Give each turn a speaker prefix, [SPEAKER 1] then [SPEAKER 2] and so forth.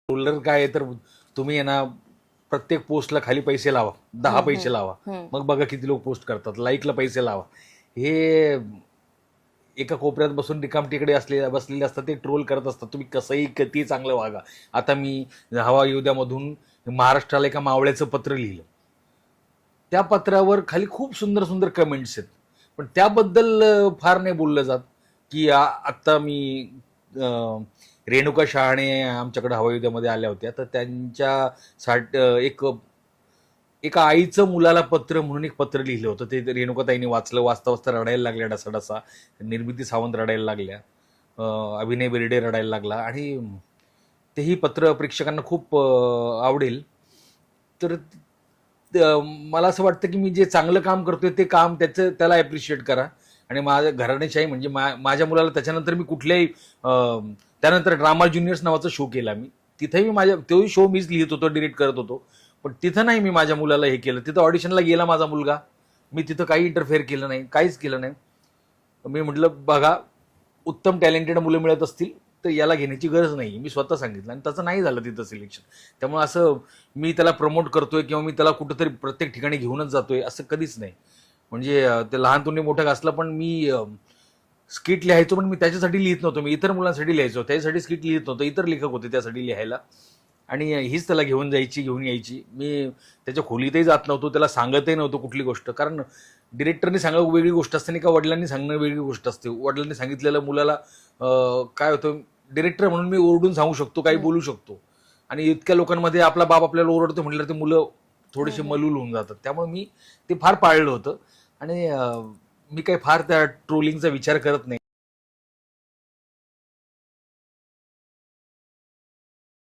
[SPEAKER 1] Roller काय आहे तर तुम्ही आहे ना प्रत्येक पोस्टला खाली पैसे लावा, 10 पैसे लावा, मग बघा किती लोक पोस्ट करतात. लाईकला पैसे लावा. हे एका कोपऱ्यात बसून रिकामटेकडे बसलेले असतात, ते ट्रोल करत असतात. तुम्ही कसंही किती चांगलं वागा. आता मी हवा युद्धामधून महाराष्ट्राला एका मावळ्याचं पत्र लिहिलं. त्या पत्रावर खाली खूप सुंदर सुंदर कमेंट्स आहेत, पण त्याबद्दल फार नाही बोललं जात. की आत्ता मी रेणुका शहाणे आमच्याकडे हवायुद्धामध्ये आल्या होत्या, तर त्यांच्या एका आईचं मुलाला पत्र म्हणून एक पत्र लिहिलं होतं. ते रेणुकाताईंनी वाचलं. वाचता वाचता रडायला लागल्या डसाडसा. निर्मिती सावंत रडायला लागल्या, अभिनय बेर्डे रडायला लागला. आणि तेही पत्र प्रेक्षकांना खूप आवडेल. तर मला असं वाटतं की मी जे चांगलं काम करतोय ते काम त्याला ॲप्रिशिएट करा. आणि माझ्या घराणेशाही म्हणजे माझ्या मुलाला त्याच्यानंतर मी कुठल्याही त्यानंतर ड्रामा ज्युनियर्स नावाचा शो केला मी. तिथेही तोही शो मीच लिहित होतो, डिरेक्ट करत होतो. पण तिथं नाही मी माझ्या मुलाला हे केलं. तिथं ऑडिशनला गेला माझा मुलगा, मी तिथं काही इंटरफेअर केलं नाही, काहीच केलं नाही. मी म्हटलं बघा, उत्तम टॅलेंटेड मुलं मिळत असतील तर याला घेण्याची गरज नाही, मी स्वतः सांगितलं. आणि तसं नाही झालं तिथं सिलेक्शन. त्यामुळे असं मी त्याला प्रमोट करतोय किंवा मी त्याला कुठंतरी प्रत्येक ठिकाणी घेऊनच जातोय असं कधीच नाही. म्हणजे ते लहान तुम्ही मोठं असलं, पण मी स्किट लिहायचो, पण मी त्याच्यासाठी लिहित नव्हतो. मी इतर मुलांसाठी लिहायचो, त्याच्यासाठी स्किट लिहित नव्हतो. इतर लेखक होते त्यासाठी लिहायला. आणि हीच त्याला घेऊन यायची. मी त्याच्या खोलीतही जात नव्हतो, त्याला सांगतही नव्हतो कुठली गोष्ट. कारण डिरेक्टरने सांगणं वेगळी गोष्ट असते आणि का वडिलांनी सांगणं वेगळी गोष्ट असते. वडिलांनी सांगितलेलं मुलाला काय होतं, डिरेक्टर म्हणून मी ओरडून सांगू शकतो, काही बोलू शकतो. आणि इतक्या लोकांमध्ये आपला बाप आपल्याला ओरडतो म्हटलं ते मुलं थोडेसे मलूल होऊन जातात. त्यामुळे मी ते फार पाळलं होतं. आणि मी काही फार त्या ट्रोलिंगचा विचार करत नाही.